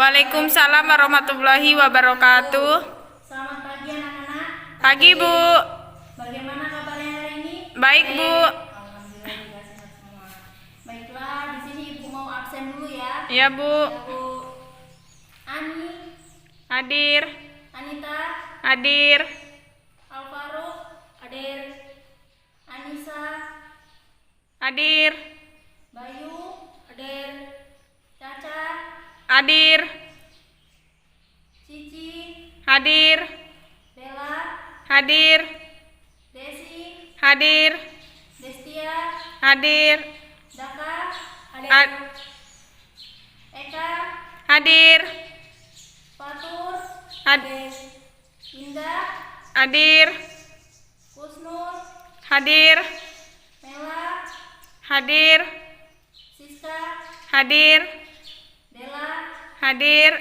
Waalaikumsalam warahmatullahi wabarakatuh. Selamat pagi anak-anak. Pagi Bu. Bagaimana kabarnya hari ini? Baik Bu. Alhamdulillah juga sehat semua. Baiklah, di sini Ibu mau absen dulu ya. Iya Bu. Ya, Bu. Ani, Hadir. Anita, Hadir. Alvaro, hadir. Anissa, Hadir. Bayu, hadir. Caca, Hadir. Cici, Hadir. Bella, Hadir. Desi, Hadir. Destia, Hadir. Daka, hadir. Eka, Hadir. Fatur, Hadir. Indah, Hadir. Kusnur, Hadir. Mela, Hadir. Siska, Hadir. Dela. Hadir.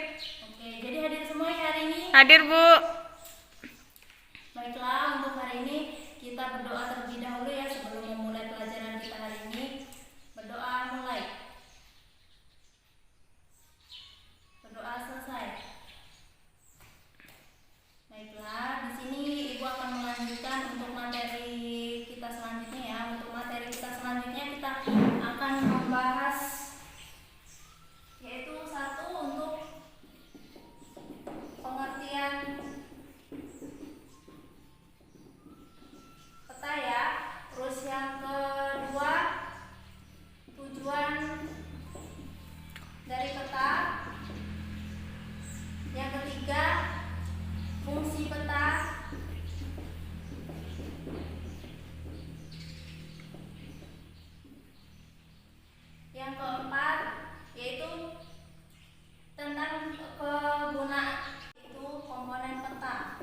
Oke, jadi hadir semua ya hari ini. Hadir Bu. Baiklah, untuk hari ini kita berdoa terlebih dahulu ya sebelum memulai pelajaran kita hari ini. Berdoa mulai. Berdoa selesai. Baiklah, di sini Ibu akan melanjutkan untuk materi kita selanjutnya ya. Untuk materi kita selanjutnya kita akan membahas yaitu satu untuk pengertian peta ya. Terus yang kedua tujuan dari peta. Yang ketiga fungsi peta. Yang keempat yaitu tentang kegunaan itu komponen peta.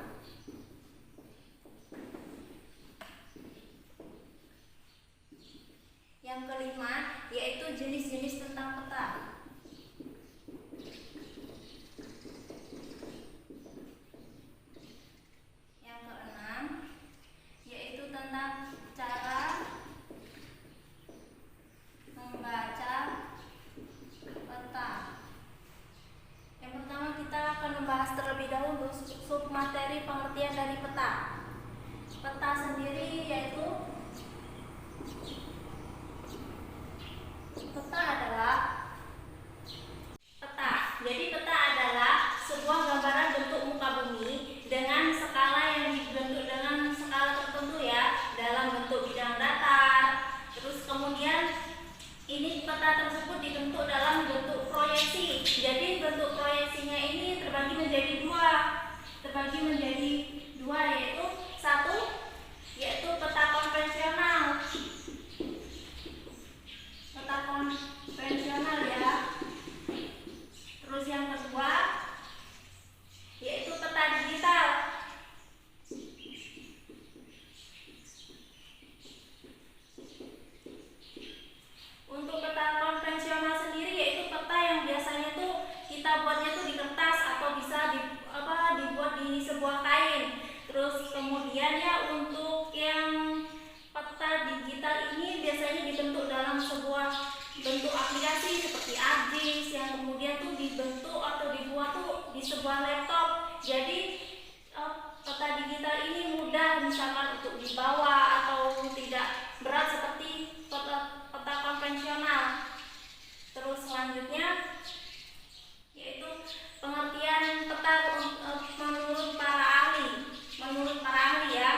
Yang kelima yaitu jenis-jenis tentang peta. Yang keenam yaitu tentang cara membaca peta. Yang pertama kita akan membahas terlebih dahulu submateri pengertian dari peta. Peta sendiri yaitu peta adalah peta. Jadi peta adalah sebuah gambaran bentuk muka bumi dengan skala yang dibentuk dengan skala tertentu ya, dalam bentuk bidang datar. Terus kemudian ini peta tersebut dibentuk dalam bentuk proyeksi. Jadi bentuk proyeksinya ini terbagi menjadi dua yaitu satu yaitu peta konvensional. Peta konvensional ya. Terus yang kedua yaitu peta digital. Untuk peta konvensional sendiri yaitu peta yang biasanya tuh kita buatnya tuh di kertas atau bisa dibuat di sebuah kain. Terus kemudian ya untuk yang peta digital ini biasanya dibentuk dalam sebuah bentuk aplikasi seperti ArcGIS yang kemudian tuh dibentuk atau dibuat tuh di sebuah laptop. Jadi peta digital ini mudah misalkan untuk dibawa atau tidak berat seperti peta konvensional. Terus selanjutnya yaitu pengertian peta menurut para ahli. Menurut para ahli ya.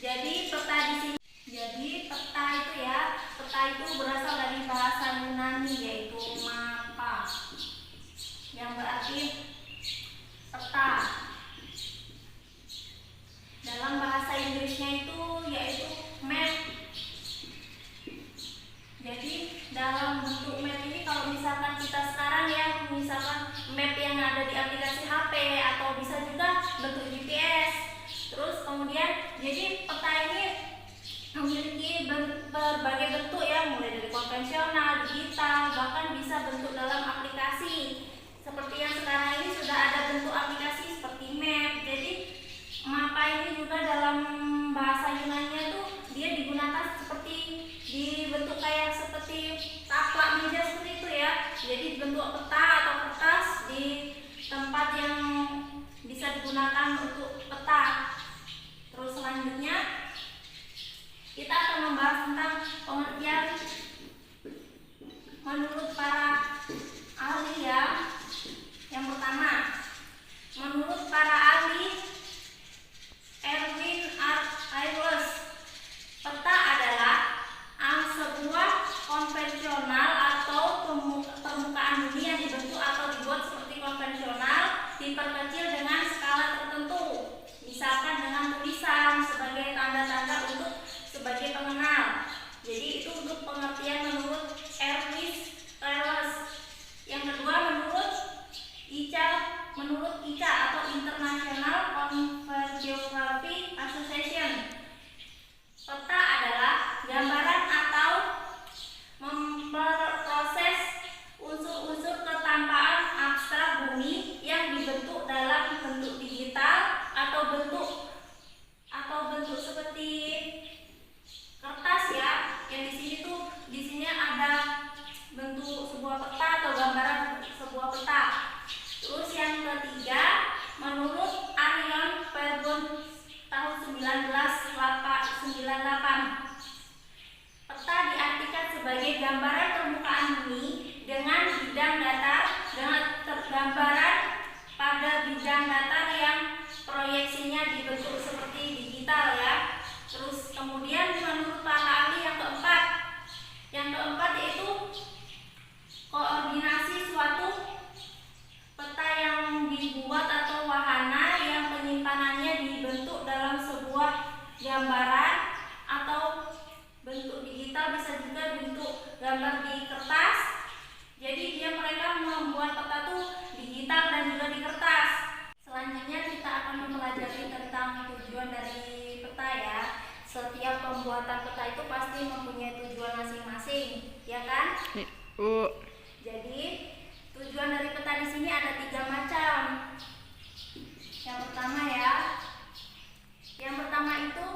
Jadi peta di sini. Jadi peta itu ya, peta itu berasal dari bahasa Yunani yaitu mapa. Yang berarti peta. Dalam bahasa Inggrisnya itu yaitu map. Jadi dalam bentuk map ini kalau misalkan kita sekarang ya, misalkan map yang ada di aplikasi HP atau bisa juga bentuk GPS. Terus kemudian jadi peta ini memiliki berbagai bentuk ya, mulai dari konvensional, digital, bahkan bisa bentuk dalam aplikasi. Seperti yang sekarang ini sudah ada bentuk aplikasi seperti map. Jadi mapa ini juga dalam bahasa Yunani tuh dia digunakan seperti dibentuk kayak seperti taplak meja seperti itu ya. Jadi bentuk peta atau kertas 1998. Peta diartikan sebagai gambaran permukaan bumi dengan bidang datar gambaran pada bidang datar yang proyeksinya dibentuk seperti digital ya. Terus kemudian menurut para ahli yang keempat yaitu koordinasi suatu peta yang dibuat atau wahana yang penyimpanannya dibentuk dalam sebuah gambaran atau bentuk digital, bisa juga bentuk gambar di kertas. Jadi mereka membuat peta tuh digital dan juga di kertas. Selanjutnya kita akan mempelajari tentang tujuan dari peta ya. Setiap pembuatan peta itu pasti mempunyai tujuan masing-masing, ya kan? Jadi tujuan dari peta di sini ada 3 macam. Yang pertama itu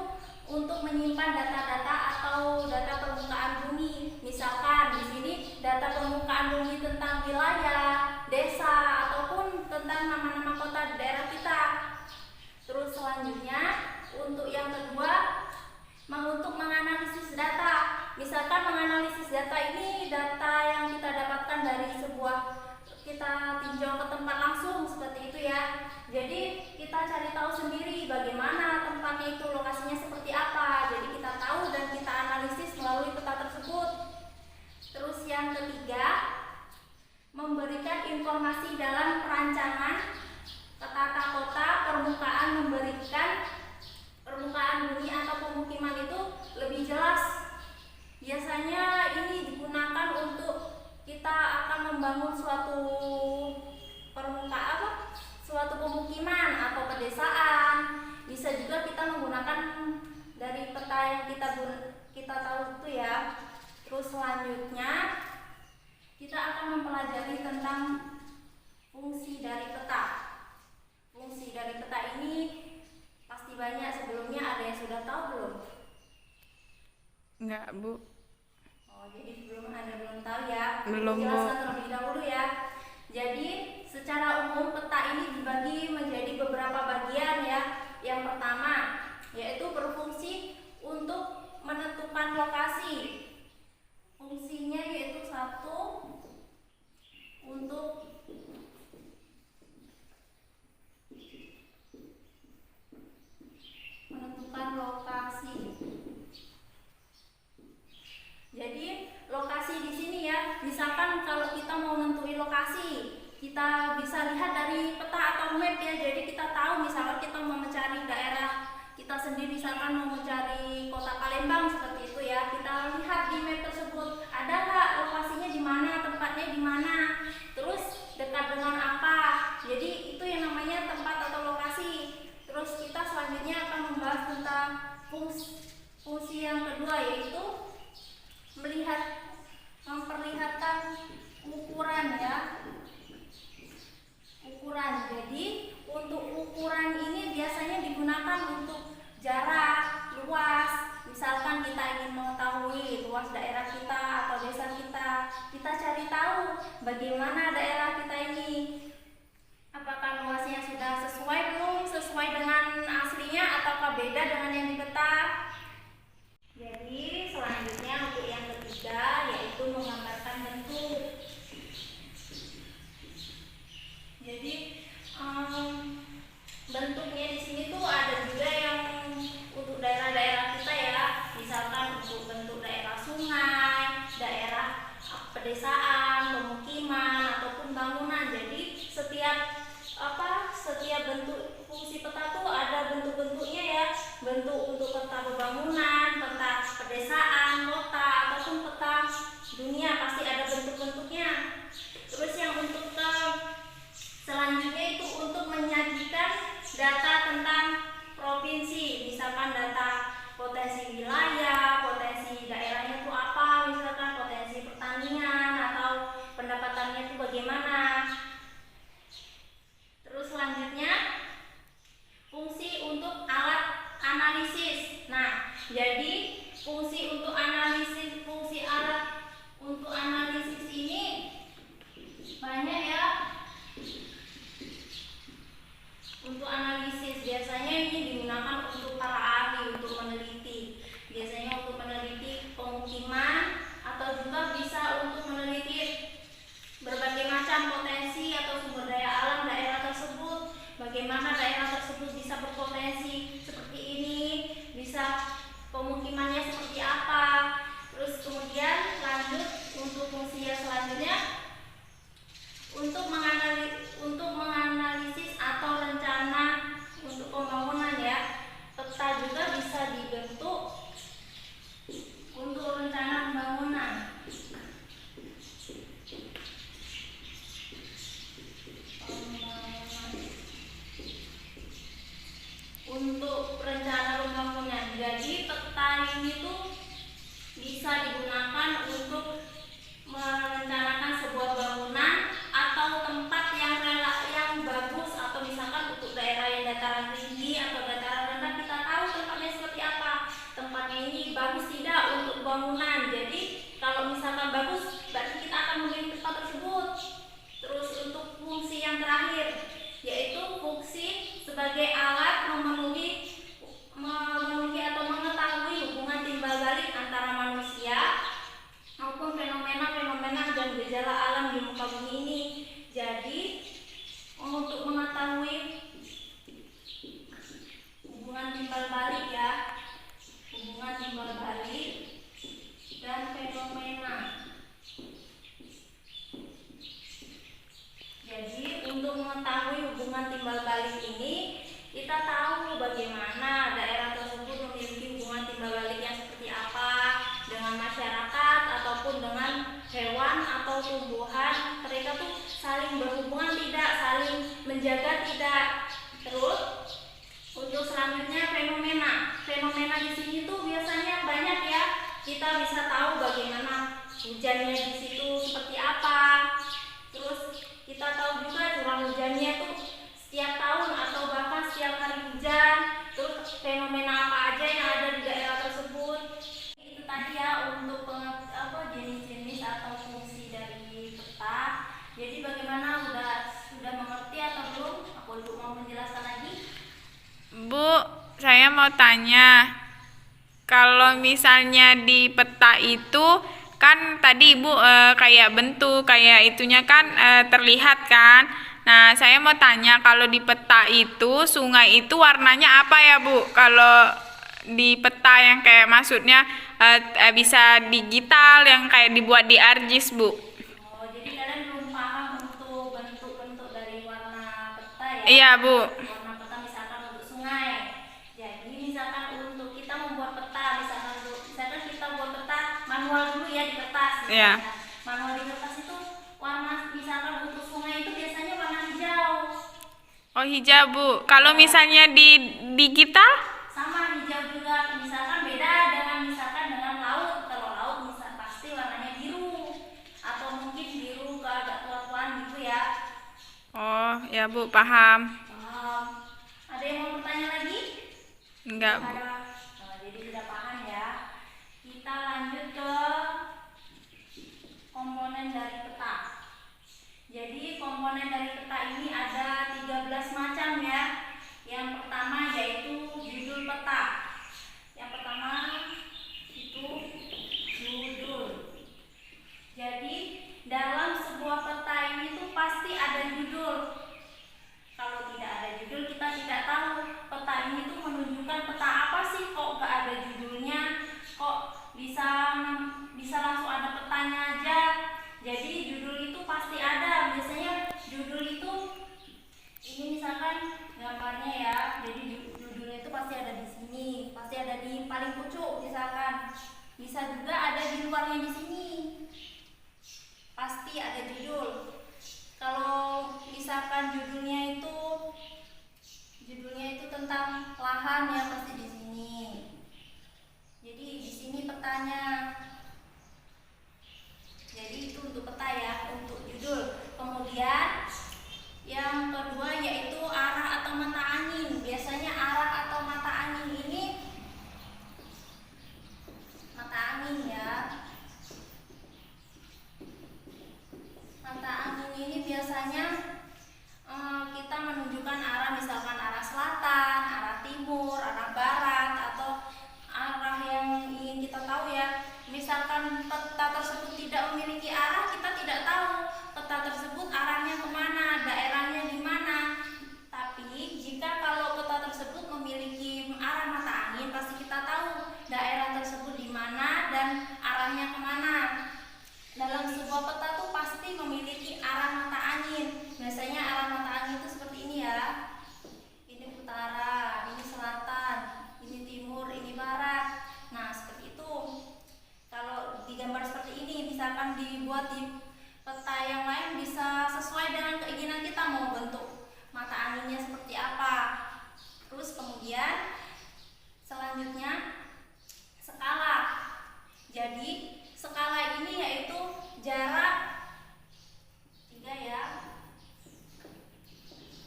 untuk menyimpan data-data atau data permukaan bumi. Misalkan di sini data permukaan bumi tentang wilayah, desa ataupun tentang nama-nama kota di daerah kita. Terus selanjutnya untuk yang kedua untuk menganalisis data. Misalkan menganalisis data ini data yang kita dapatkan dari kita tinjau ke tempat langsung seperti itu ya. Jadi kita cari tahu sendiri bagaimana tempatnya itu, lokasinya seperti apa. Jadi kita tahu dan kita analisis melalui peta tersebut. Terus yang ketiga, memberikan informasi dalam perancangan tata kota permukaan, memberikan permukaan bumi atau pemukiman itu lebih jelas. Biasanya ini digunakan untuk kita akan membangun suatu pemukiman atau pedesaan. Bisa juga kita menggunakan dari peta yang kita tahu itu ya. Terus selanjutnya kita akan mempelajari tentang fungsi dari peta. Fungsi dari peta ini pasti banyak. Sebelumnya ada yang sudah tahu belum? Enggak, Bu. Oh, jadi belum tahu ya. Belum, Bu. Jelaskan terlebih dahulu ya. Jadi secara umum peta ini dibagi menjadi beberapa bagian ya. Yang pertama yaitu berfungsi untuk menentukan lokasi. Fungsinya yaitu satu, untuk menentukan lokasi. Jadi lokasi di sini ya, misalkan kalau kita mau nentuin lokasi, kita bisa lihat dari peta atau map ya. Jadi kita tahu misalkan kita mau mencari daerah kita sendiri, misalkan mau mencari kota Palembang seperti itu ya, kita lihat di map tersebut ada nggak lokasinya di mana, tempatnya di mana, terus dekat dengan apa. Jadi itu yang namanya tempat atau lokasi. Terus kita selanjutnya akan membahas tentang fungsi yang kedua yaitu memperlihatkan ukuran ya. Ukuran. Jadi untuk ukuran ini biasanya digunakan untuk jarak, luas. Misalkan kita ingin mengetahui luas daerah kita atau desa kita cari tahu bagaimana daerah kita ini. Apakah luasnya sudah sesuai dengan aslinya ataukah beda dengan yang di peta. Jadi selanjutnya untuk yang ketiga yaitu menggambarkan bentuk. Jadi bentuknya di sini tuh ada juga yang untuk daerah-daerah kita ya. Misalkan untuk bentuk daerah sungai, daerah pedesaan, pemukiman ataupun bangunan. Jadi setiap bentuk fungsi peta tuh ada bentuk-bentuknya ya. Bentuk untuk peta bangunan, peta pedesaan, kota ataupun peta dunia pasti ada bentuk-bentuknya. Terus yang untuk selanjutnya itu untuk menyajikan data tentang provinsi, misalkan data potensi wilayah, potensi daerahnya itu apa, misalkan potensi pertanian atau pendapatannya itu bagaimana. Terus selanjutnya fungsi untuk alat analisis. Nah, jadi fungsi untuk alat untuk analisis ini banyak ya. Untuk analisis biasanya ini digunakan untuk para ahli pemukimannya seperti apa. Terus kemudian lanjut untuk fungsi yang selanjutnya untuk menganalisis atau rencana untuk pembangunan ya. Peta juga bisa dibentuk untuk rencana pembangunan. Untuk rencana pembangunan. Jadi peta ini tuh bisa digunakan untuk merencanakan sebuah bangunan atau tempat yang bagus, atau misalkan untuk daerah yang dataran tinggi atau dataran rendah, kita tahu tempatnya seperti apa. Tempatnya ini bagus tidak untuk bangunan. Jadi kalau misalkan bagus, berarti kita akan memilih tempat tersebut. Terus untuk fungsi yang terakhir, yaitu fungsi sebagai alat memenuhi atau mengetahui hubungan timbal balik antara manusia maupun fenomena-fenomena dan gejala alam di muka bumi ini. Jadi untuk mengetahui hubungan timbal balik ya, hubungan timbal balik dan fenomena. Jadi untuk mengetahui hubungan timbal balik ini, kita tahu bagaimana daerah tersebut memiliki hubungan timbal balik yang seperti apa dengan masyarakat ataupun dengan hewan atau tumbuhan. Mereka tuh saling berhubungan tidak, saling menjaga tidak. Terus untuk selanjutnya fenomena. Fenomena di sini tuh biasanya banyak ya. Kita bisa tahu bagaimana hujannya di situ seperti apa. Terus kita tahu juga curah hujannya tuh setiap tahun atau bahkan setiap hari hujan. Terus fenomena apa aja yang ada di daerah tersebut. Itu tadi ya untuk jenis-jenis atau fungsi dari peta. Jadi bagaimana, sudah mengerti atau belum? Aku mau menjelaskan lagi. Bu, saya mau tanya, kalau misalnya di peta itu kan tadi Ibu kayak bentuk kayak itunya kan terlihat kan. Nah, saya mau tanya, kalau di peta itu sungai itu warnanya apa ya Bu? Kalau di peta yang kayak maksudnya bisa digital yang kayak dibuat di ArcGIS Bu. Oh, jadi kalian belum paham untuk bentuk-bentuk dari warna peta ya? Iya Bu. Warna peta misalkan untuk sungai. Jadi misalkan untuk kita membuat peta, misalkan kita buat peta manual dulu ya di kertas. Iya. Manual di kertas itu warna, misalkan untuk sungai itu biasanya warna hijau. Oh, hijau Bu. Kalau misalnya di digital? Sama hijau juga. Misalkan beda dengan laut. Kalau laut misal pasti warnanya biru atau mungkin biru ke agak tua-tuaan gitu ya. Oh, ya Bu, paham. Ada yang mau bertanya lagi? Enggak Bu. Ada. Jadi sudah paham ya. Kita lanjut ke komponen dari peta. Jadi komponen dari peta ini ada 13 macam ya. Yang pertama yaitu judul peta. Yang pertama itu judul. Jadi dalam sebuah peta ini tuh pasti ada judul. Kalau tidak ada judul, kita tidak tahu peta ini tuh menunjukkan peta apa sih, kok gak ada judulnya, kok bisa langsung ada petanya aja. Jadi judul itu pasti ada. Biasanya judul itu ini misalkan gambarnya ya. Jadi judulnya itu pasti ada di sini, pasti ada di paling pucuk misalkan. Bisa juga ada di luarnya di sini. Pasti ada judul. Kalau misalkan judulnya itu tentang lahan ya, pasti di sini. Jadi di sini petanya. Jadi itu untuk peta ya, untuk judul. Kemudian yang kedua yaitu arah atau mata angin. Biasanya arah atau mata angin ini mata angin ya. Mata angin ini biasanya kita menunjukkan arah, misalkan arah selatan, arah timur, arah barat, atau arah yang ingin kita tahu ya. daerah tersebut di mana dan arahnya kemana. Dalam sebuah peta tuh pasti memiliki arah mata angin. Biasanya arah mata angin itu seperti ini ya. Ini utara, ini selatan, ini timur, ini barat. Nah, seperti itu. Kalau digambar seperti ini, misalkan dibuat di peta yang lain bisa sesuai dengan keinginan kita mau bentuk mata anginnya seperti apa. Terus kemudian selanjutnya skala. Jadi skala ini yaitu jarak 3 ya.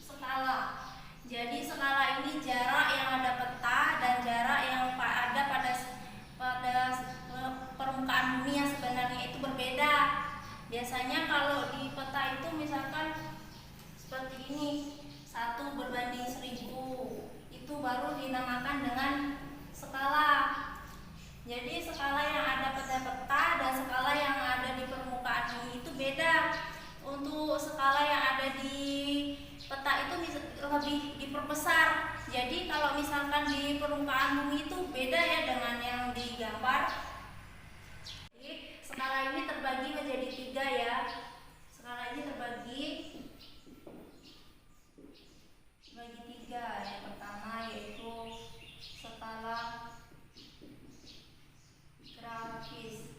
Skala. Jadi skala ini jarak yang ada peta dan jarak yang ada pada permukaan bumi yang sebenarnya itu berbeda. Biasanya kalau di peta itu misalkan seperti ini, 1 berbanding 1000, itu baru dinamakan dengan skala. Jadi skala yang ada pada peta dan skala yang ada di permukaan bumi itu beda. Untuk skala yang ada di peta itu lebih diperbesar. Jadi kalau misalkan di permukaan bumi itu beda ya dengan yang digambar. Jadi skala ini terbagi menjadi 3 ya. Skala ini terbagi 3. Yang pertama yaitu skala grafis.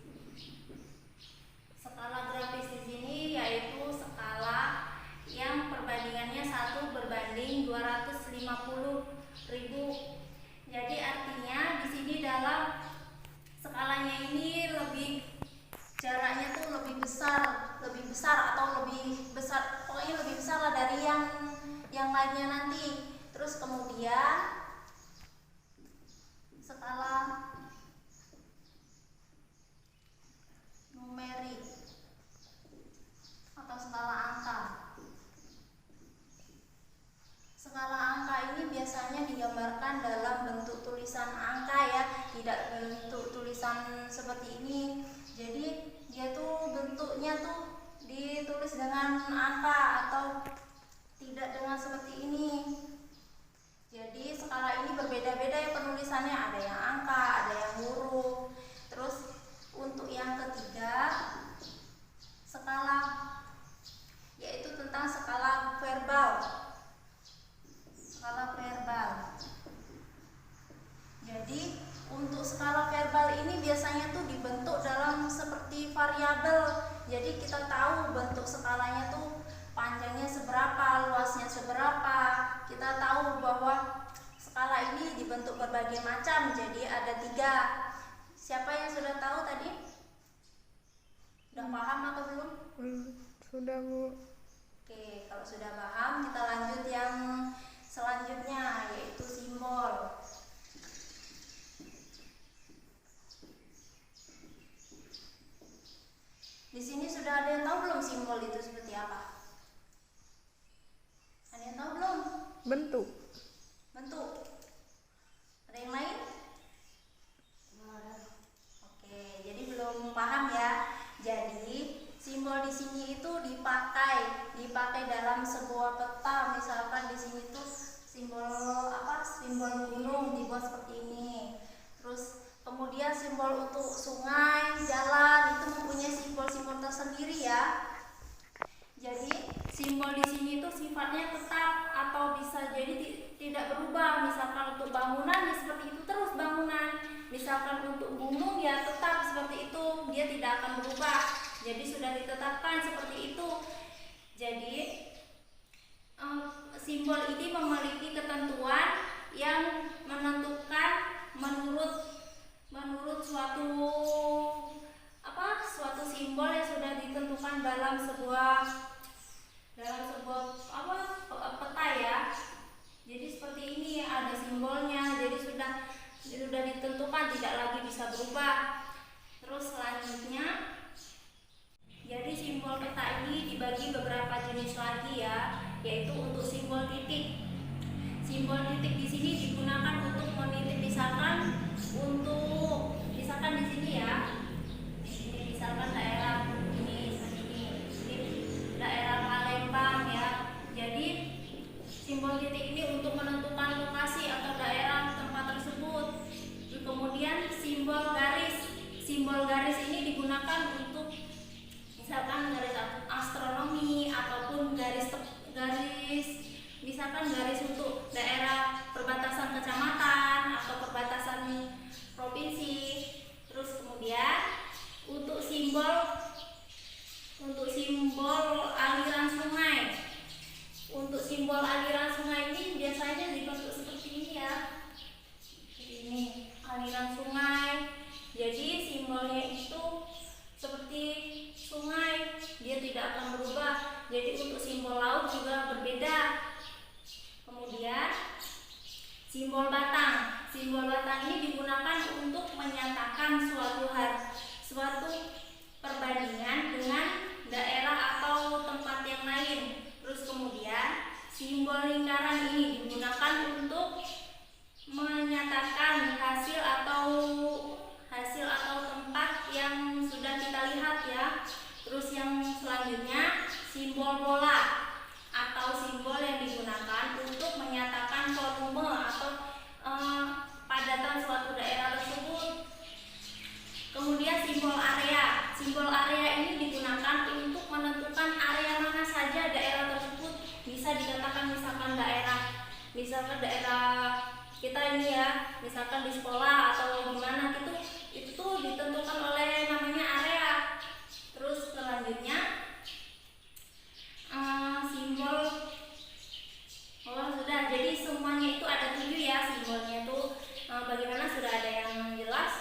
Skala grafis di sini yaitu skala yang perbandingannya 1 berbanding 250.000. Jadi artinya di sini dalam skalanya ini jaraknya tuh lebih besar atau lebih besar, pokoknya lebih besar lah dari yang lainnya nanti. Terus kemudian skala numerik atau skala angka. Skala angka ini biasanya digambarkan dalam bentuk tulisan angka ya, tidak bentuk tulisan seperti ini. Jadi dia tuh bentuknya tuh ditulis dengan angka atau tidak dengan seperti ini. Jadi skala ini berbeda-beda ya penulisannya, ada yang angka, ada yang huruf. Terus untuk yang ketiga skala yaitu tentang skala verbal. Skala verbal. Jadi untuk skala verbal ini biasanya tuh dibentuk dalam seperti variabel. Jadi kita tahu bentuk skalanya tuh panjangnya seberapa, luasnya seberapa. Kita tahu bahwa skala ini dibentuk berbagai macam. Jadi ada 3. Siapa yang sudah tahu tadi? Sudah paham atau belum? Sudah, Bu. Oke, kalau sudah paham kita lanjut yang selanjutnya yaitu simbol. Di sini sudah ada yang tahu belum simbol itu seperti apa? Ada yang tahu belum? Bentuk. Ada yang lain? Oke, jadi belum paham ya. Jadi simbol di sini itu dipakai dalam sebuah peta. Misalkan di sini tuh simbol gunung dibuat seperti ini. Terus kemudian simbol untuk sungai, jalan itu mempunyai simbol-simbol tersendiri ya. Jadi simbol di sini itu sifatnya tetap atau bisa jadi tidak berubah. Misalkan untuk bangunan ya seperti itu terus bangunan. Misalkan untuk gunung ya tetap seperti itu, dia tidak akan berubah. Jadi sudah ditetapkan seperti itu. Jadi simbol ini memiliki ketentuan yang menentukan menurut suatu simbol yang sudah ditentukan dalam sebuah peta ya. Jadi seperti ini ada simbolnya. Jadi sudah ditentukan, tidak lagi bisa berubah. Terus selanjutnya, jadi simbol peta ini dibagi beberapa jenis lagi ya, yaitu untuk simbol titik. Simbol titik di sini digunakan untuk menitik misalkan di sini ya. Ini misalkan daerah ini daerah Palembang ya. Jadi simbol titik ini untuk menentukan lokasi atau daerah tempat tersebut. Kemudian simbol garis. Simbol garis ini digunakan untuk misalkan garis astronomi ataupun garis misalkan garis untuk daerah perbatasan kecamatan atau perbatasan provinsi. Terus kemudian untuk simbol aliran sungai. Untuk simbol aliran sungai ini biasanya dibentuk seperti ini ya. Ini aliran sungai. Jadi simbolnya itu seperti sungai, dia tidak akan berubah. Jadi untuk simbol laut juga berbeda. Kemudian simbol batang. Simbol batang ini digunakan untuk menyatakan suatu perbandingan dengan daerah atau tempat yang lain. Terus kemudian simbol lingkaran ini digunakan untuk menyatakan hasil atau tempat yang sudah kita lihat ya. Terus yang selanjutnya simbol bola atau simbol yang digunakan untuk menyatakan volume atau padatan suatu daerah tersebut. Kemudian simbol area. Simbol area ini digunakan untuk menentukan area mana saja daerah tersebut. Bisa dikatakan misalkan daerah kita ini ya, misalkan di sekolah atau gimana gitu, itu ditentukan oleh namanya area. Terus selanjutnya simbol sudah, jadi semuanya itu ada 7 ya simbolnya itu. Bagaimana, sudah ada yang jelas?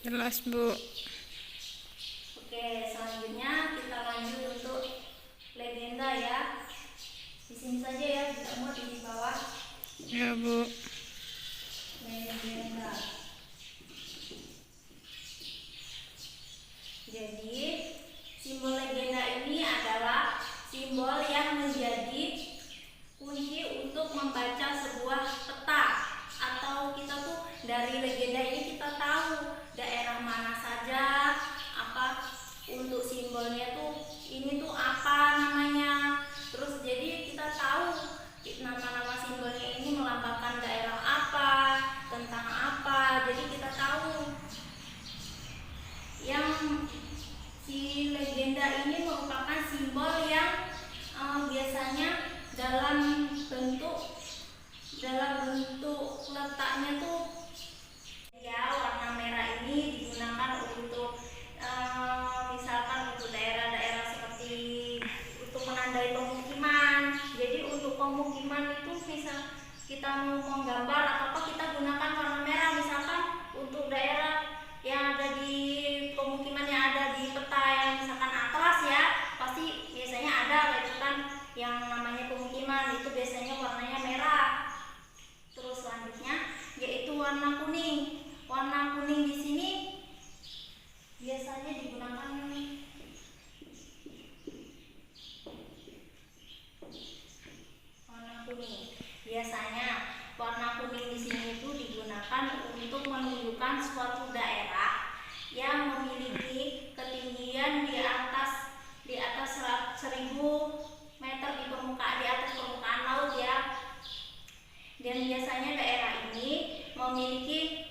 Jelas, Bu. Oke, selanjutnya kita lanjut untuk legenda ya. Di sini saja ya, tidak muat di bawah. Ya, Bu. Legenda. Jadi simbol legenda ini adalah simbol yang menjadi kunci untuk membaca sebuah peta. Atau kita tuh dari legenda ini kita tahu daerah mana saja, apa untuk simbolnya tuh ini tuh apa namanya. Terus jadi kita tahu nama-nama simbolnya ini melambangkan daerah apa, tentang apa. Jadi kita tahu. Yang si legenda ini merupakan simbol yang biasanya dalam bentuk letaknya tuh ya, warna merah ini digunakan untuk misalkan untuk daerah-daerah seperti untuk menandai pemukiman. Jadi untuk pemukiman itu misal kita mau menggambar atau apa, kita gunakan warna merah. Misalkan untuk daerah yang ada di pemukiman yang ada di peta yang misalkan atlas ya, pasti biasanya ada gitu kan yang namanya pemukiman, itu biasanya warnanya merah. Terus selanjutnya yaitu warna kuning. Warna kuning di sini biasanya digunakan warna kuning. Biasanya warna kuning di sini itu digunakan untuk menunjukkan suatu daerah yang memiliki ketinggian di atas 1000 meter di atas permukaan laut ya. Dan biasanya daerah ini memiliki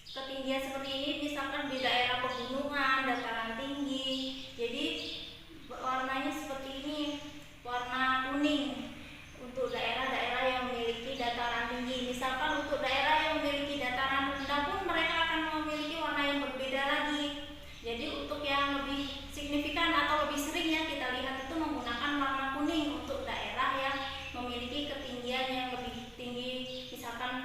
ketinggian seperti ini, misalkan di daerah pegunungan, dataran tinggi. Jadi warnanya seperti ini, warna kuning untuk daerah-daerah yang memiliki dataran tinggi. Misalkan untuk daerah yang memiliki dataran rendah pun mereka akan memiliki warna yang berbeda lagi. Jadi untuk yang lebih signifikan atau lebih sering ya kita lihat itu menggunakan warna kuning untuk daerah yang memiliki ketinggian yang lebih tinggi, misalkan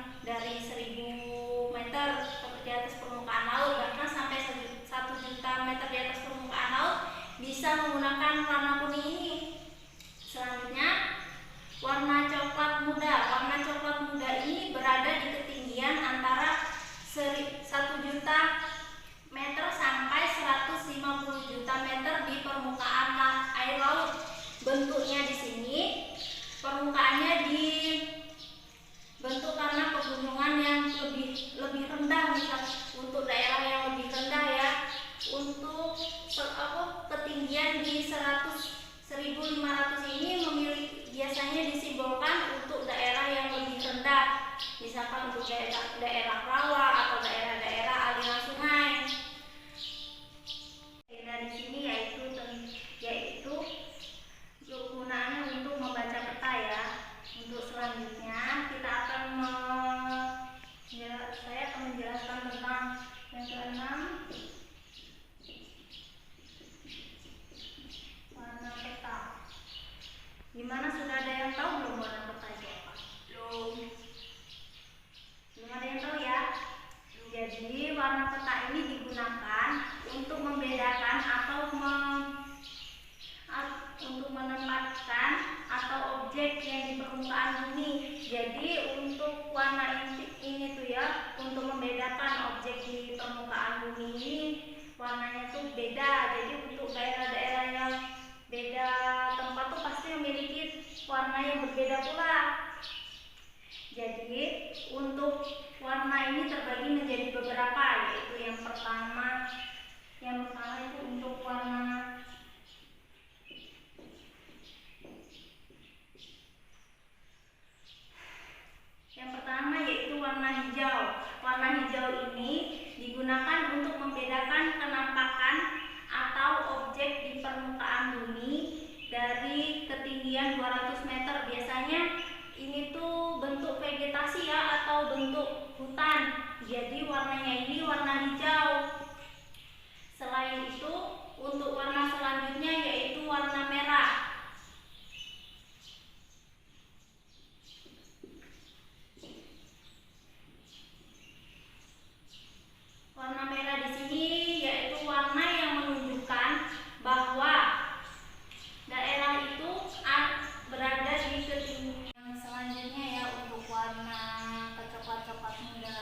Jadi warna peta ini digunakan untuk membedakan atau untuk menempatkan atau objek yang di permukaan bumi. Jadi untuk warna ini tuh ya, untuk membedakan objek di permukaan bumi ini warnanya tuh beda. Jadi untuk daerah-daerah yang beda tempat tuh pasti memiliki warna yang berbeda pula. Jadi untuk warna ini terbagi menjadi beberapa, yaitu yang pertama itu untuk warna yaitu warna hijau. Warna hijau ini digunakan untuk membedakan penampakan atau objek di permukaan bumi dari ketinggian 200 meter. Biasanya ini tuh bentuk vegetasi ya, atau bentuk hutan. Jadi warnanya ini warna hijau. Selain itu, untuk warna selanjutnya yaitu warna merah. Warna merah di sini yaitu warna yang menunjukkan bahwa daerah itu berada di ketinggian. Yang selanjutnya ya, untuk warna kecoklat-coklat muda.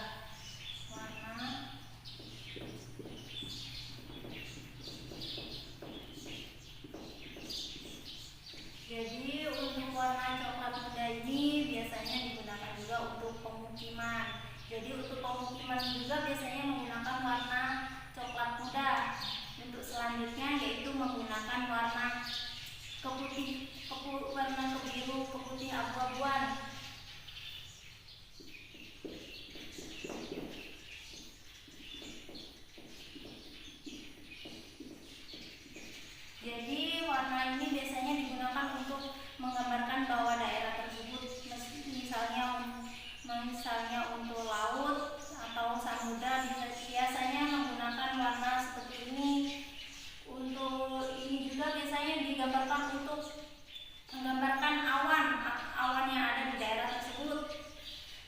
Jadi untuk warna coklat muda ini biasanya digunakan juga untuk pemukiman. Jadi untuk pemukiman juga biasanya menggunakan warna coklat muda. Untuk selanjutnya yaitu menggunakan warna warna kebiru, keputih abu-abuan. Jadi warna ini biasanya digunakan untuk menggambarkan bahwa daerah tersebut misalnya untuk laut atau samudra biasanya menggunakan warna seperti ini. Untuk ini juga biasanya digambarkan untuk menggambarkan awan yang ada di daerah tersebut.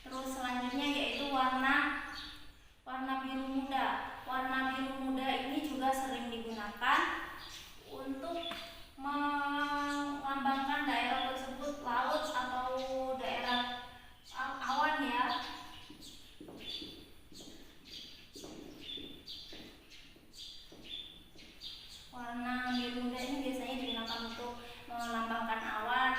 Terus selanjutnya yaitu warna biru muda. Warna biru muda ini juga sering digunakan untuk melambangkan daerah tersebut laut atau daerah awan ya. Warna biru muda ini biasanya digunakan untuk melambangkan awan,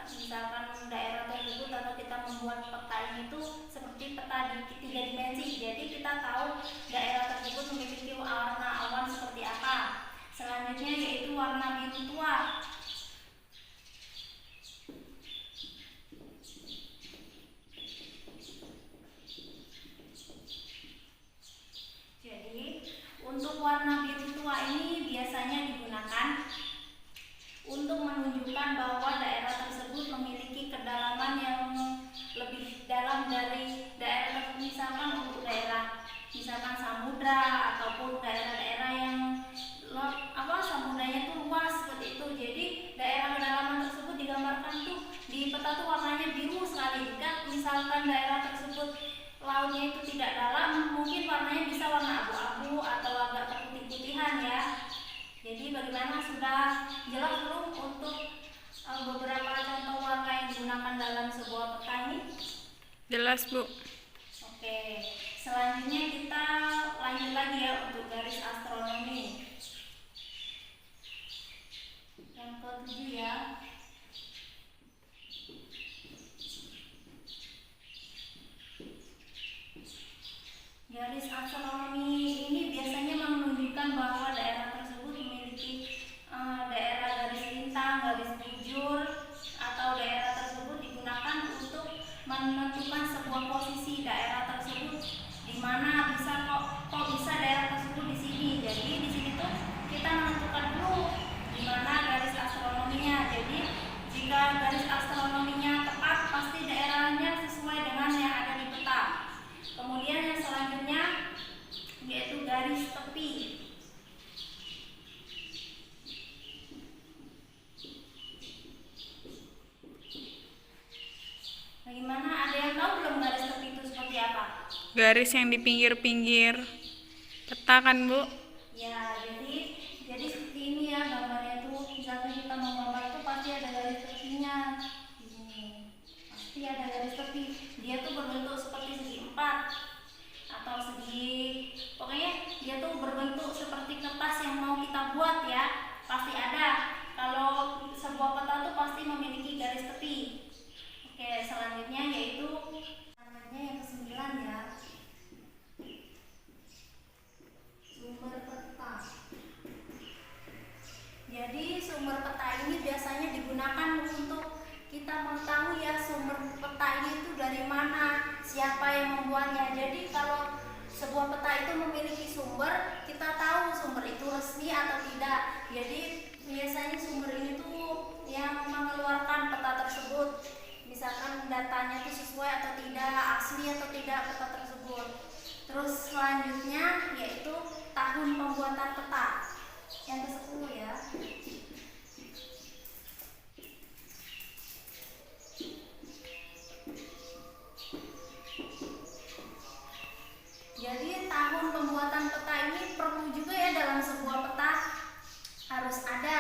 misalkan daerah tersebut, atau kita membuat peta ini tuh seperti peta di 3 dimensi. Jadi kita tahu daerah tersebut memiliki warna awan seperti apa. Selanjutnya yaitu warna biru tua. Jadi untuk warna biru tua ini biasanya digunakan untuk menunjukkan bahwa daerah tersebut memiliki kedalaman yang lebih dalam dari daerah tersebut. Misalkan samudra ataupun daerah-daerah yang samudanya tuh luas seperti itu. Jadi daerah kedalaman tersebut digambarkan tuh di peta tuh warnanya biru sekali. Jika misalkan daerah tersebut lautnya itu tidak dalam, mungkin warnanya bisa warna abu-abu atau agak keputih-putihan ya. Jadi bagaimana, sudah jelas belum untuk beberapa contoh warna yang digunakan dalam sebuah peta ini? Jelas, Bu. Oke, selanjutnya kita lanjut lagi ya untuk garis astronomi. Yang ke-7 ya. Garis astronomi ini biasanya menunjukkan bahwa daerah tersebut memiliki daerah garis lintang, garis bujur, atau daerah tersebut digunakan untuk menentukan sebuah posisi daerah tersebut, di mana kok bisa daerah tersebut di sini. Jadi di sini tuh kita menentukan dulu di mana garis astronominya. Jadi jika garis astronominya tepat, pasti daerahnya sesuai dengan yang ada di peta. Kemudian yang selanjutnya yaitu garis tepi. Bagaimana, ada yang tahu belum garis tepi itu seperti apa? garis yang di pinggir-pinggir peta kan, Bu? Ya, jadi seperti ini ya gambarnya tuh. Misalkan kita mau gambar tuh pasti ada garis tepinya di sini. Pasti ada garis tepi. Dia tuh berbentuk seperti segi empat atau pokoknya dia tuh berbentuk seperti kertas yang mau kita buat ya. Pasti ada. Kalau sebuah peta tuh pasti memiliki garis tepi. Oke, selanjutnya yang ke-9 ya. Sumber peta. Jadi sumber peta ini biasanya digunakan untuk kita mengetahui ya sumber peta ini itu dari mana, siapa yang membuatnya. Jadi kalau sebuah peta itu memiliki sumber, kita tahu sumber itu resmi atau tidak. Jadi biasanya sumber ini tuh yang mengeluarkan peta tersebut. Misalkan datanya itu sesuai atau tidak, asli atau tidak peta tersebut. Terus selanjutnya yaitu tahun pembuatan peta. Yang ke-10 ya. Jadi tahun pembuatan peta ini perlu juga ya dalam sebuah peta harus ada.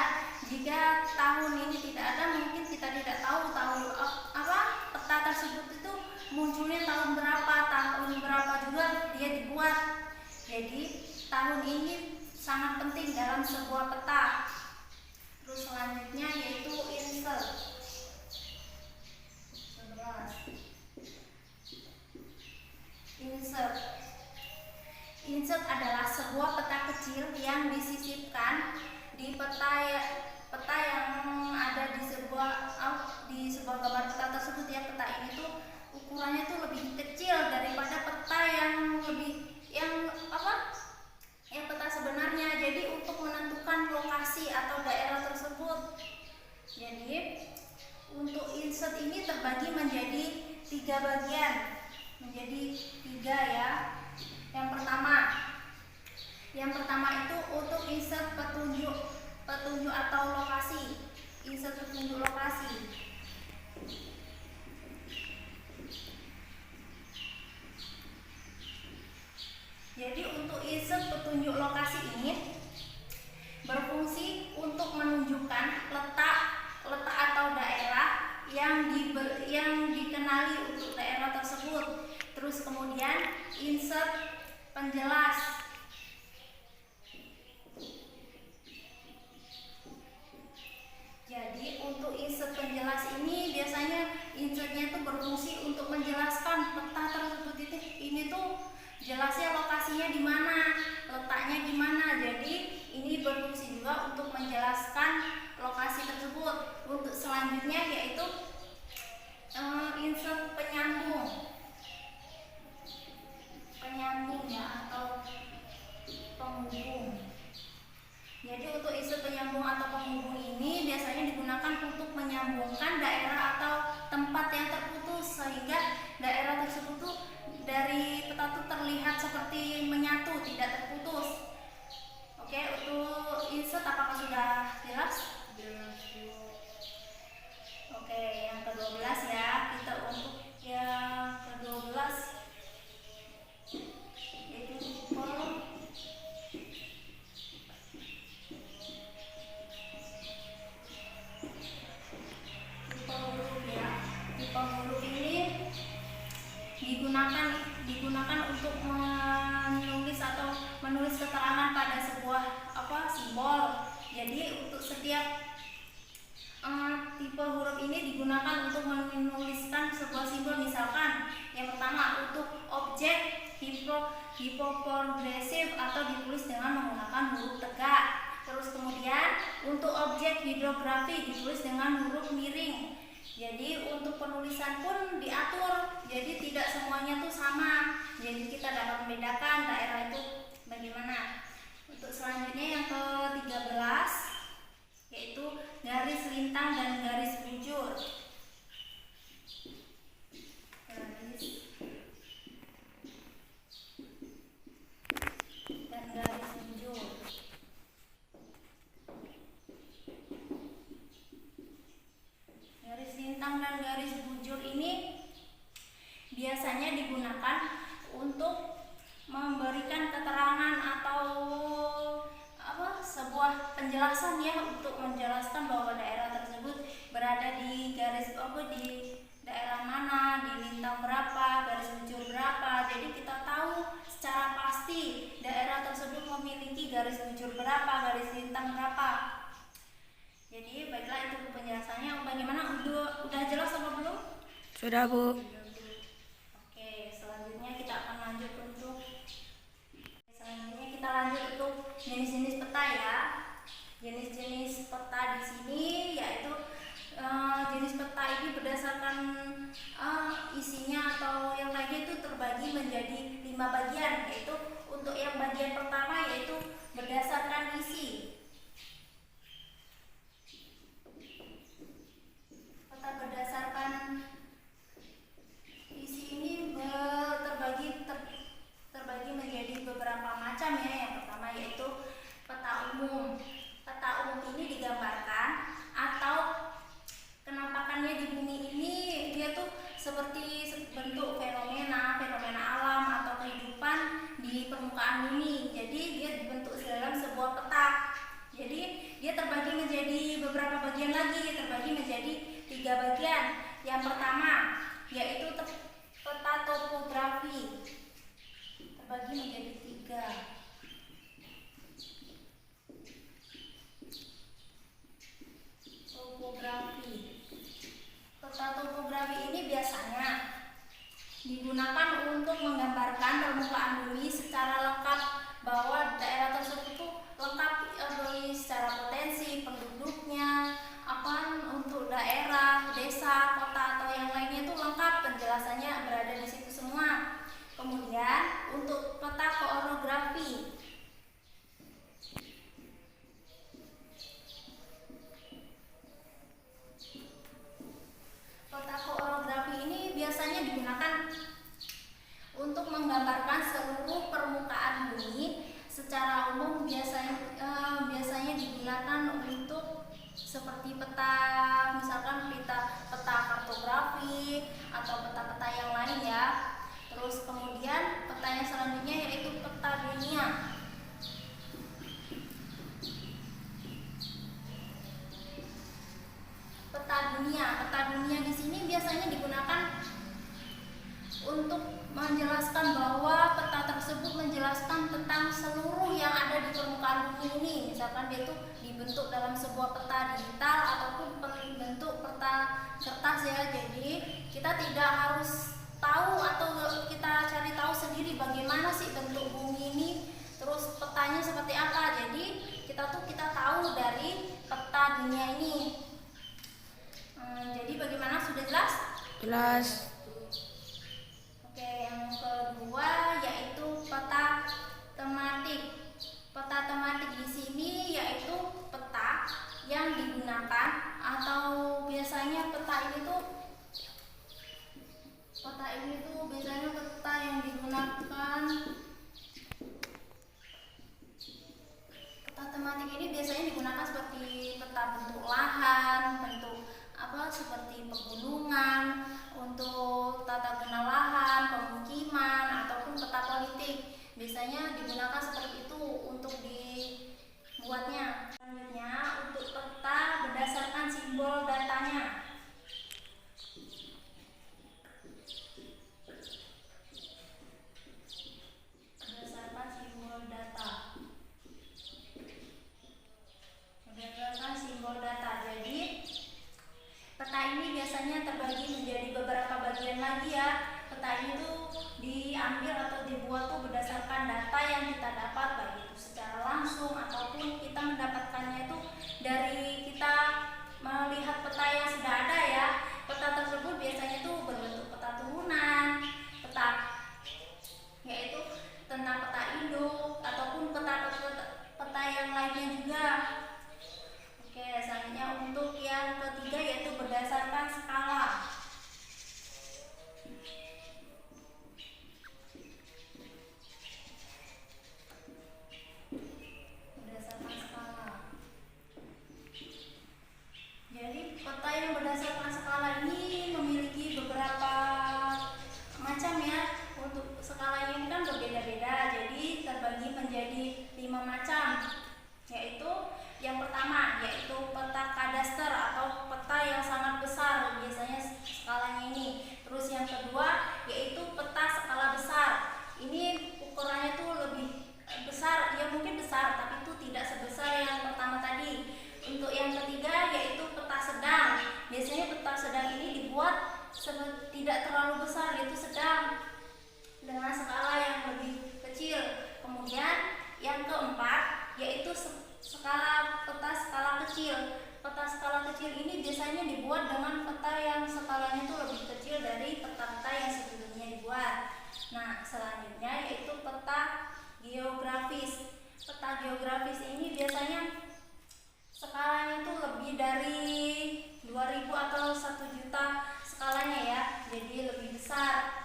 Jika tahun ini tidak ada, mungkin kita tidak tahu tahun peta tersebut itu munculnya tahun berapa juga dia dibuat. Jadi tahun ini sangat penting dalam sebuah peta. Terus selanjutnya yaitu insert. 11. Insert adalah sebuah peta kecil yang disisipkan di peta yang ada di sebuah gambar peta tersebut ya. Peta ini tuh ukurannya tuh lebih kecil daripada peta yang peta sebenarnya. Jadi untuk menentukan lokasi atau daerah tersebut. Jadi untuk insert ini terbagi menjadi 3 bagian. Menjadi 3 ya. Yang pertama itu untuk insert petunjuk atau lokasi. Insert petunjuk lokasi. Jadi untuk insert petunjuk lokasi ini berfungsi untuk menunjukkan letak atau daerah yang dikenali untuk daerah tersebut. Terus kemudian insert penjelas. Jadi untuk insert penjelas ini biasanya insertnya itu berfungsi untuk menjelaskan peta tersebut. Ini tuh jelasnya lokasinya di mana, letaknya di mana. Jadi ini berfungsi juga untuk menjelaskan lokasi tersebut. Untuk selanjutnya yaitu insert penyambung ya atau penghubung. Jadi untuk insert penyambung atau penghubung ini biasanya digunakan untuk menyambungkan daerah atau tempat yang terputus sehingga daerah tersebut tuh dari peta tuh terlihat seperti menyatu, tidak terputus. Oke, untuk insert apakah sudah jelas? Oke, yang ke-12 ya. Kita untuk yang ke-12 yaitu tipe huruf ya. Tipe huruf ini digunakan untuk menulis keterangan pada sebuah simbol. Jadi untuk setiap tipe huruf ini digunakan untuk menuliskan sebuah simbol. Misalkan yang pertama untuk objek hipoprogresif atau ditulis dengan menggunakan huruf tegak. Terus kemudian untuk objek hidrografi ditulis dengan huruf miring. Jadi untuk penulisan pun diatur, jadi tidak semuanya tuh sama. Jadi kita dapat membedakan daerah itu bagaimana. Untuk selanjutnya yang ke-13 yaitu garis lintang dan garis bujur. Garis lintang dan garis bujur ini biasanya digunakan untuk penjelasan ya, untuk menjelaskan bahwa daerah tersebut berada di garis di daerah mana, di lintang berapa, garis bujur berapa. Jadi kita tahu secara pasti daerah tersebut memiliki garis bujur berapa, garis lintang berapa. Jadi baiklah, itu penjelasannya. Bagaimana, udah jelas apa belum? Sudah, Bu. Oke, selanjutnya kita akan lanjut untuk jenis-jenis peta ya. Jenis-jenis peta di sini yaitu jenis peta ini berdasarkan isinya atau yang lainnya itu terbagi menjadi 5 bagian, yaitu untuk yang bagian pertama yaitu berdasarkan isi. Peta berdasarkan isi ini terbagi menjadi beberapa macam ya. Yang pertama yaitu peta umum. Peta umum ini digambarkan atau penampakannya di bumi ini dia tuh seperti bentuk fenomena alam atau kehidupan di permukaan bumi. Jadi dia dibentuk dalam sebuah peta. Jadi dia terbagi menjadi beberapa bagian lagi, terbagi menjadi 3 bagian. Yang pertama yaitu peta topografi, terbagi menjadi 3. Topografi. Peta topografi ini biasanya digunakan untuk menggambarkan permukaan bumi secara lengkap, bahwa daerah tersebut itu lengkap secara potensi penduduknya, untuk daerah, desa, kota atau yang lainnya itu lengkap, penjelasannya berada di situ semua. Kemudian untuk peta koorografi. Peta koorografi ini biasanya digunakan untuk menggambarkan seluruh permukaan bumi secara umum. Biasanya digunakan untuk seperti peta, misalkan peta kartografi atau peta-peta yang lain ya. Terus kemudian peta yang selanjutnya yaitu peta dunia. Peta dunia di sini biasanya digunakan untuk menjelaskan bahwa peta tersebut menjelaskan tentang seluruh yang ada di permukaan bumi ini. Misalkan dia itu dibentuk dalam sebuah peta digital ataupun bentuk peta kertas ya. Jadi kita tidak harus tahu atau kita cari tahu sendiri bagaimana sih bentuk bumi ini, terus petanya seperti apa. Jadi kita tahu dari peta dunia ini. Jadi bagaimana, sudah jelas? Jelas. Oke, yang kedua yaitu peta tematik. Peta tematik di sini yaitu peta yang digunakan atau biasanya peta ini tuh biasanya peta yang digunakan. Peta tematik ini biasanya digunakan seperti peta bentuk lahan, bentuk seperti pegunungan, untuk tata guna lahan, pemukiman, ataupun peta politik. Biasanya digunakan seperti itu untuk dibuatnya. Selanjutnya untuk peta berdasarkan simbol datanya. Berdasarkan simbol data. Jadi peta ini biasanya terbagi menjadi beberapa bagian lagi ya. Peta ini tuh diambil atau dibuat tuh berdasarkan data yang kita dapat, baik itu secara langsung ataupun kita mendapatkannya itu dari kita melihat peta yang sudah ada ya. Peta tersebut biasanya tuh berbentuk peta turunan, yaitu tentang peta induk ataupun peta yang lainnya juga. Oke, selanjutnya untuk yang ketiga yaitu berdasarkan skala. keempat yaitu peta skala kecil. Peta skala kecil ini biasanya dibuat dengan peta yang skalanya itu lebih kecil dari peta-peta yang sebelumnya dibuat. Nah, selanjutnya yaitu peta geografis. Peta geografis ini biasanya skalanya itu lebih dari 2000 atau 1 juta skalanya ya, jadi lebih besar.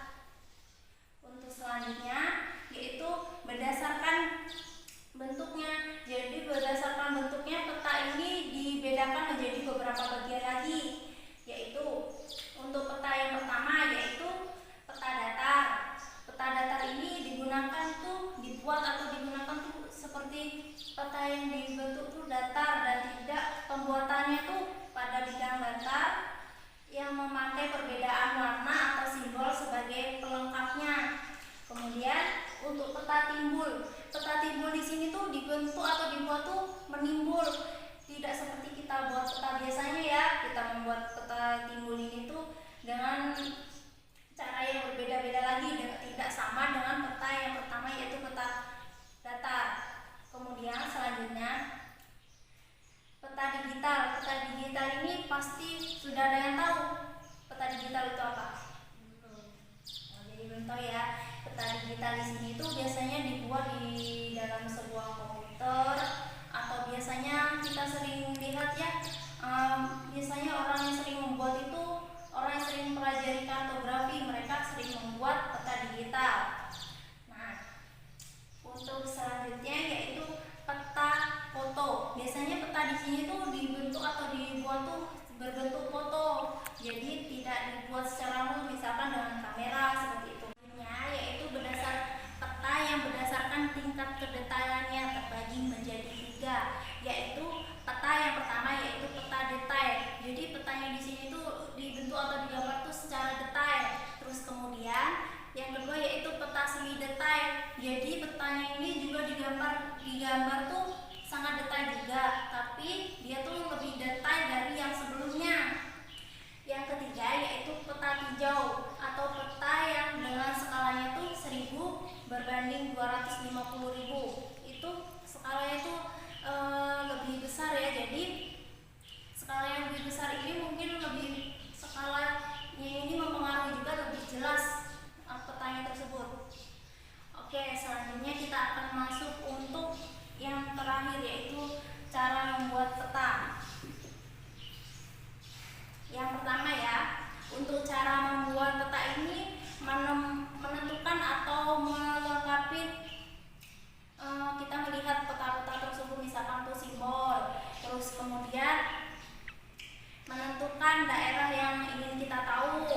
Untuk selanjutnya yaitu berdasarkan bentuknya. Jadi berdasarkan bentuknya peta ini dibedakan menjadi beberapa bagian lagi, yaitu untuk peta yang pertama yaitu peta datar. Peta datar ini digunakan dibuat atau digunakan seperti peta yang dibentuk datar dan tidak pembuatannya pada bidang datar yang memakai perbedaan warna atau simbol sebagai pelengkapnya. Kemudian untuk peta timbul. Peta timbul di sini dibentuk atau dibuat menimbul. Tidak seperti kita buat peta biasanya ya. Kita membuat peta timbul ini dengan cara yang berbeda-beda lagi, tidak sama dengan peta yang pertama yaitu peta datar. Kemudian selanjutnya peta digital. Peta digital ini pasti sudah ada yang tahu. Peta digital itu apa? Jadi belum tahu ya. Peta digital di sini biasanya dibuat di dalam sebuah komputer, atau biasanya kita sering lihat ya, biasanya orang yang sering membuat orang yang sering mempelajari kartografi, mereka sering membuat peta digital. Nah, untuk selanjutnya yaitu peta foto. Biasanya peta di sini dibentuk atau dibuat berbentuk foto, jadi tidak dibuat secara langsung misalkan dengan kamera seperti itu. Yaitu peta yang berdasarkan tingkat kedetailannya terbagi menjadi 3, yaitu peta yang pertama yaitu peta detail. Jadi petanya di sini dibentuk atau digambar secara detail. Terus kemudian yang kedua yaitu peta semi detail. Jadi petanya ini juga digambar sangat detail juga, tapi dia lebih detail dari yang sebelumnya. Yang ketiga yaitu peta tinjau atau peta yang dengan skalanya 1000 berbanding 250.000. Itu skalanya lebih besar ya. Jadi skala yang lebih besar ini mungkin skalanya ini mempengaruhi juga lebih jelas petanya tersebut. Oke, selanjutnya kita akan masuk untuk yang terakhir yaitu cara membuat peta. Yang pertama ya, untuk cara membuat peta ini menentukan atau melengkapi, kita melihat peta-peta tersebut misalkan simbol. Terus kemudian menentukan daerah yang ingin kita tahu.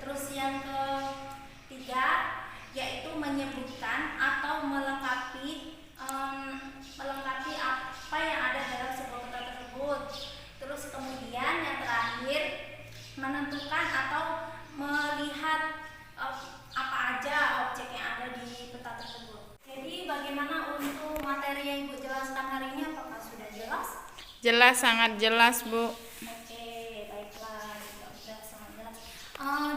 Terus yang ketiga yaitu menyebutkan atau melengkapi apa yang ada dalam sebuah peta tersebut. Terus kemudian yang terakhir menentukan atau melihat apa aja objek yang ada di peta tersebut. Jadi bagaimana untuk materi yang Ibu jelaskan hari ini, apakah sudah jelas? Jelas, sangat jelas, Bu. Oke, baiklah, sudah sangat jelas.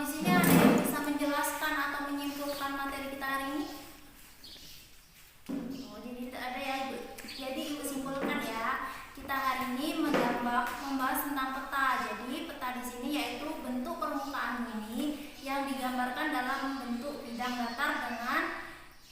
Di sini ada yang bisa menjelaskan atau menyimpulkan materi kita hari ini? Jadi tidak ada ya, Ibu. Jadi Ibu simpulkan ya. Kita hari ini membahas tentang peta. Jadi peta di sini yaitu bentuk permukaan bumi yang digambarkan dalam bentuk bidang datar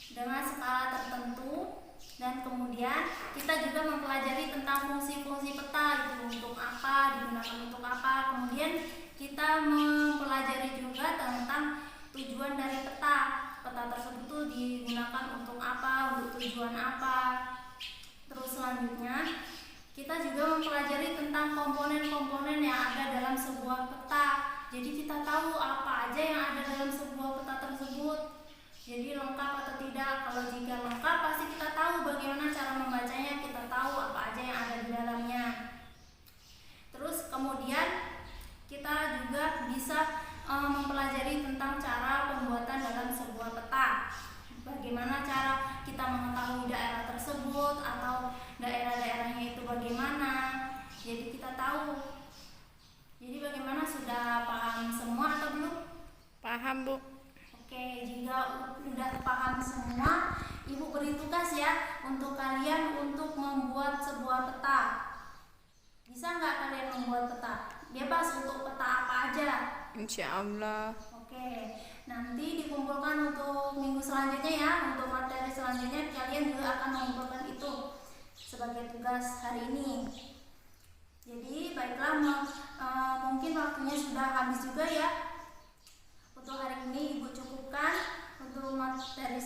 dengan skala tertentu. Dan kemudian kita juga mempelajari tentang fungsi-fungsi peta, itu untuk apa, digunakan untuk apa. Kemudian kita mempelajari juga tentang tujuan dari peta. Peta tersebut digunakan untuk apa, untuk tujuan apa. Terus selanjutnya kita juga mempelajari tentang komponen-komponen yang ada dalam sebuah peta. Jadi kita tahu apa aja yang ada dalam sebuah peta tersebut. Jadi lengkap atau tidak. Kalau jika lengkap pasti kita tahu bagaimana cara membacanya, kita tahu apa aja yang ada di dalamnya. Terus kemudian kita juga bisa mempelajari tentang cara pembuatan dalam sebuah peta. Bagaimana cara kita mengetahui daerah tersebut atau daerah-daerahnya itu bagaimana. Jadi kita tahu. Jadi bagaimana, sudah paham semua atau belum? Paham, Bu. Oke, jika sudah paham semua, Ibu beri tugas ya untuk kalian untuk membuat sebuah peta. Bisa nggak kalian membuat peta? Bebas untuk peta apa aja. Insya Allah. Oke, nanti dikumpulkan untuk minggu selanjutnya ya. Untuk materi selanjutnya kalian juga akan mengumpulkan itu sebagai tugas hari ini. Jadi baiklah, mungkin waktunya sudah habis juga ya. Untuk hari ini Ibu cukupkan. Untuk materi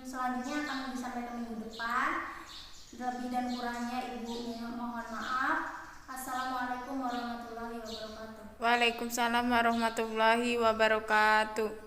selanjutnya akan disampaikan minggu depan. Lebih dan kurangnya Ibu mohon maaf. Assalamualaikum warahmatullahi wabarakatuh. Waalaikumsalam warahmatullahi wabarakatuh.